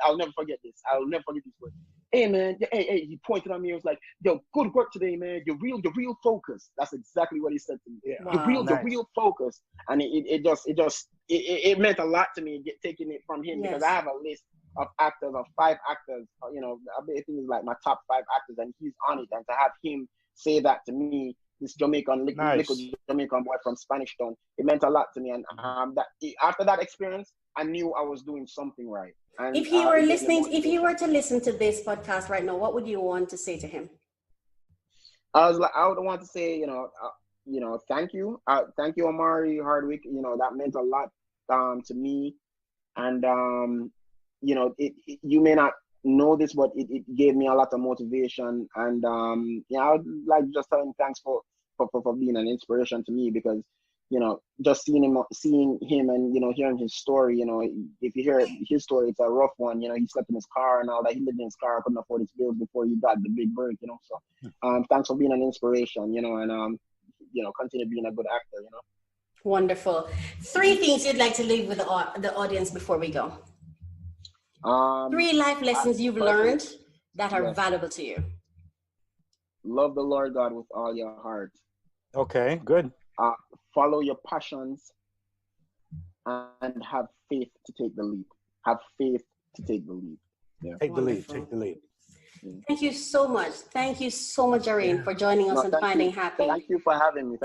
I'll never forget this. I'll never forget this word. Hey man, hey, he pointed at me. He was like, yo, good work today, man. You're real focus. That's exactly what he said to me. Yeah. Wow. The real focus. And it meant a lot to me taking it from him, because I have a list of actors, of 5 actors, I think it's like my top 5 actors, and he's on it. And to have him say that to me, this Jamaican, little Jamaican boy from Spanish Town, it meant a lot to me. And after that experience, I knew I was doing something right. And if you were to listen to this podcast right now, what would you want to say to him? I would want to say, thank you, Omari Hardwick. That meant a lot to me, and you may not know this, but it gave me a lot of motivation. And I would like just tell him thanks for being an inspiration to me, because just seeing him and hearing his story, if you hear his story, it's a rough one. He slept in his car and all that. He lived in his car, couldn't afford his bills before he got the big break. So thanks for being an inspiration, and continue being a good actor. Wonderful. 3 things you'd like to leave with the audience before we go. 3 life lessons you've learned that are valuable to you. Love the Lord God with all your heart. Okay, good. Follow your passions and have faith to take the lead. Have faith to take the lead. Yeah. Take the lead. Thank you so much. Thank you so much, Jarayne, for joining us on Finding Happy. Thank you for having me.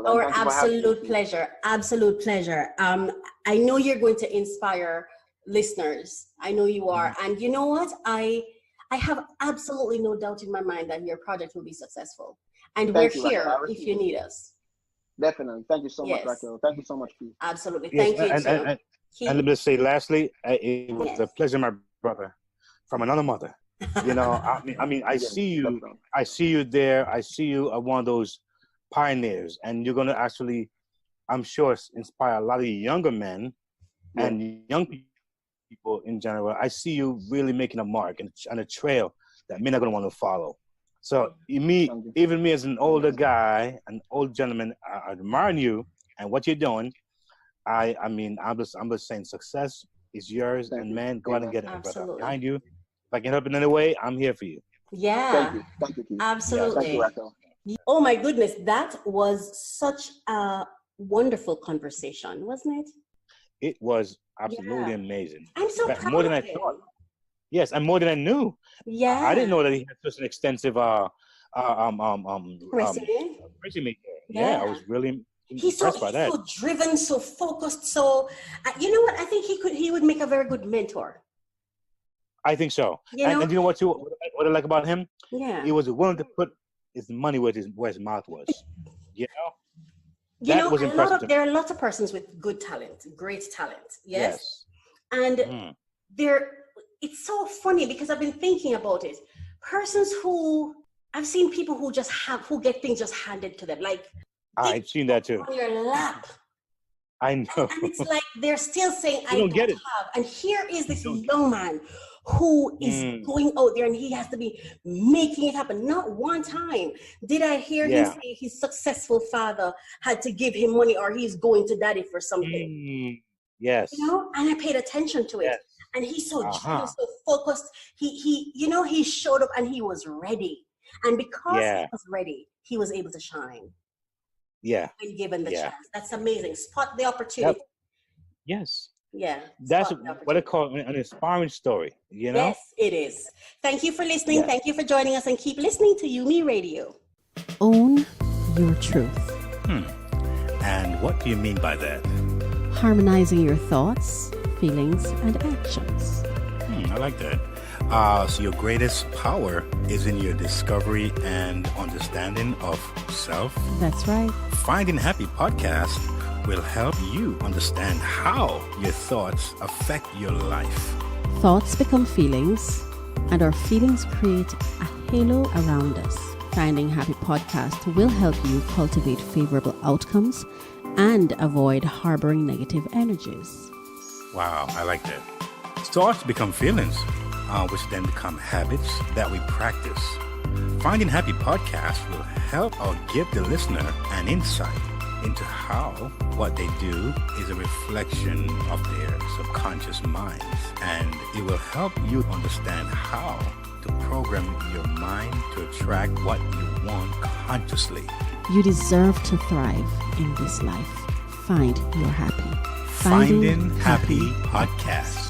Our absolute pleasure. Absolute pleasure. I know you're going to inspire listeners. I know you are. And you know what? I have absolutely no doubt in my mind that your project will be successful. And we're here if you need us. Definitely. Thank you so much, Raquel. Thank you so much, Keith. Absolutely. Thank you, too. And let me say, lastly, it was a pleasure, my brother, from another mother. I see you there. I see you are one of those pioneers, and you're going to actually, I'm sure, inspire a lot of younger men and young people in general. I see you really making a mark and a trail that men are going to want to follow. So even me as an older guy, an old gentleman, I admire you and what you're doing. I'm just saying, success is yours, and man, go out and get it, brother. Behind you. If I can help in any way, I'm here for you. Yeah. Thank you, Keith. Absolutely. Thank you, Raquel. Oh my goodness, that was such a wonderful conversation, wasn't it? It was absolutely amazing. I'm so proud more than of I thought. Yes, and more than I knew. Yeah. I didn't know that he had such an extensive resume. Yeah, I was really impressed by that. He's so driven, so focused, so you know what? I think he would make a very good mentor. I think so. And you know what I like about him? Yeah. He was willing to put his money where his mouth was. That was impressive. There are lots of persons with good talent, great talent. Yes. And it's so funny because I've been thinking about it. Persons I've seen people who get things just handed to them. Like, I've seen that too. On your lap. I know. And it's like, they're still saying, I don't get don't it. have. And here is this young man who is going out there and he has to be making it happen. Not one time did I hear him say his successful father had to give him money or he's going to daddy for something. Yes. You know, and I paid attention to it. Yes. And he's so driven, so focused. He you know, he showed up and he was ready. And because he was ready, he was able to shine. Yeah. When given the chance. That's amazing. Spot the opportunity. Yes. Yeah. That's what I call an inspiring story, you know? Yes, it is. Thank you for listening. Thank you for joining us, and keep listening to Yumi Radio. Own your truth. And what do you mean by that? Harmonizing your thoughts, feelings, and actions. I like that. So your greatest power is in your discovery and understanding of self. That's right. Finding Happy Podcast will help you understand how your thoughts affect your life. Thoughts become feelings, and our feelings create a halo around us. Finding Happy Podcast will help you cultivate favorable outcomes and avoid harboring negative energies. Wow, I like that. Thoughts become feelings, which then become habits that we practice. Finding Happy Podcast will help or give the listener an insight into how what they do is a reflection of their subconscious minds. And it will help you understand how to program your mind to attract what you want consciously. You deserve to thrive in this life. Find your happy. Finding Happy Podcast.